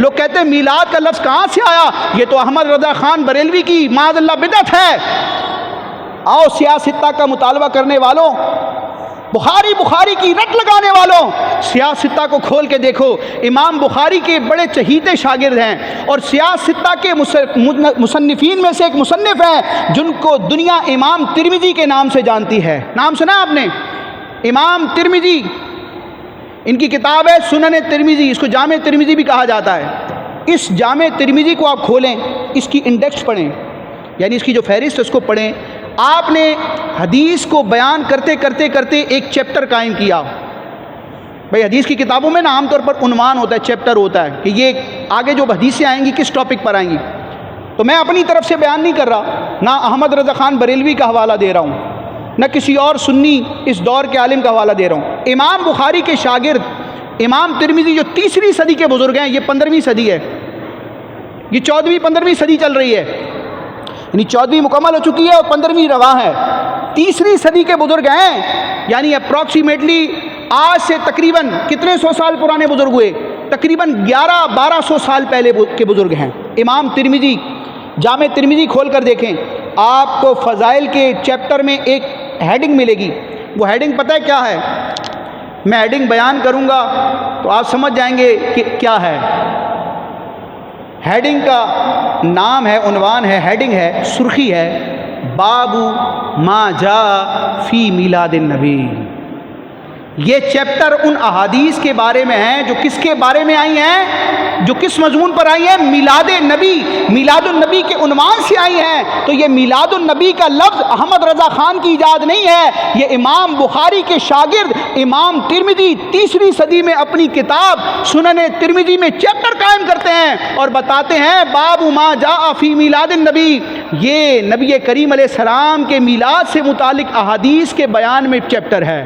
لوگ کہتے ہیں میلاد کا لفظ کہاں سے آیا، یہ تو احمد رضا خان بریلوی کی معاذ اللہ بدعت ہے۔ آؤ سیاستہ کا مطالبہ کرنے والوں، بخاری کی رٹ لگانے والوں، سیاستہ کو کھول کے دیکھو۔ امام بخاری کے بڑے چہیتے شاگرد ہیں، اور سیاستہ کے مصنفین میں سے ایک مصنف ہیں جن کو دنیا امام ترمذی کے نام سے جانتی ہے۔ نام سنا آپ نے؟ امام ترمذی، ان کی کتاب ہے سنن ترمذی، اس کو جامع ترمذی بھی کہا جاتا ہے۔ اس جامع ترمذی کو آپ کھولیں، اس کی انڈیکس پڑھیں، یعنی اس کی جو فہرست ہے اس کو پڑھیں۔ آپ نے حدیث کو بیان کرتے کرتے کرتے ایک چیپٹر قائم کیا۔ بھئی حدیث کی کتابوں میں نا عام طور پر عنوان ہوتا ہے، چیپٹر ہوتا ہے کہ یہ آگے جو حدیثیں آئیں گی کس ٹاپک پر آئیں گی۔ تو میں اپنی طرف سے بیان نہیں کر رہا، نہ احمد رضا خان بریلوی کا حوالہ دے رہا ہوں، نہ کسی اور سنی اس دور کے عالم کا حوالہ دے رہا ہوں۔ امام بخاری کے شاگرد امام ترمذی جو 3ری صدی کے بزرگ ہیں، یہ 15ویں صدی ہے، یہ 14ویں 15ویں صدی چل رہی ہے، یعنی 14ویں مکمل ہو چکی ہے اور 15ویں رواں ہے۔ 3ری صدی کے بزرگ ہیں، یعنی اپروکسیمیٹلی آج سے تقریباً کتنے سو سال پرانے بزرگ ہوئے؟ تقریباً 1100-1200 سال پہلے کے بزرگ ہیں۔ امام ترمذی، جامع ترمذی کھول کر دیکھیں، آپ کو فضائل کے چیپٹر میں ایک ہیڈنگ ملے گی۔ وہ ہیڈنگ پتہ ہے کیا ہے؟ میں ہیڈنگ بیان کروں گا تو آپ سمجھ جائیں گے کہ کیا ہے۔ ہیڈنگ کا نام ہے، عنوان ہے، ہیڈنگ ہے، سرخی ہے، باب ما جاء فی میلاد النبی۔ یہ چیپٹر ان احادیث کے بارے میں ہیں جو کس کے بارے میں آئی ہیں، جو کس مضمون پر آئی ہیں؟ میلاد النبی، میلاد النبی کے عنوان سے آئی ہیں۔ تو یہ میلاد النبی کا لفظ احمد رضا خان کی ایجاد نہیں ہے، یہ امام بخاری کے شاگرد امام ترمذی 3ری صدی میں اپنی کتاب سنن ترمذی میں چیپٹر قائم کرتے ہیں اور بتاتے ہیں باب ما جاء فی میلاد النبی۔ یہ نبی کریم علیہ السلام کے میلاد سے متعلق احادیث کے بیان میں چیپٹر ہے۔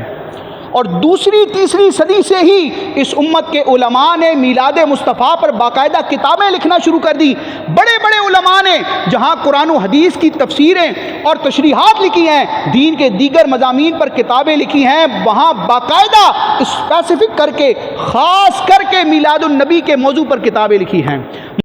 اور 2ری-3ری صدی سے ہی اس امت کے علماء نے میلاد مصطفیٰ پر باقاعدہ کتابیں لکھنا شروع کر دی۔ بڑے بڑے علماء نے جہاں قرآن و حدیث کی تفسیریں اور تشریحات لکھی ہیں، دین کے دیگر مضامین پر کتابیں لکھی ہیں، وہاں باقاعدہ اسپیسیفک کر کے، خاص کر کے میلاد النبی کے موضوع پر کتابیں لکھی ہیں۔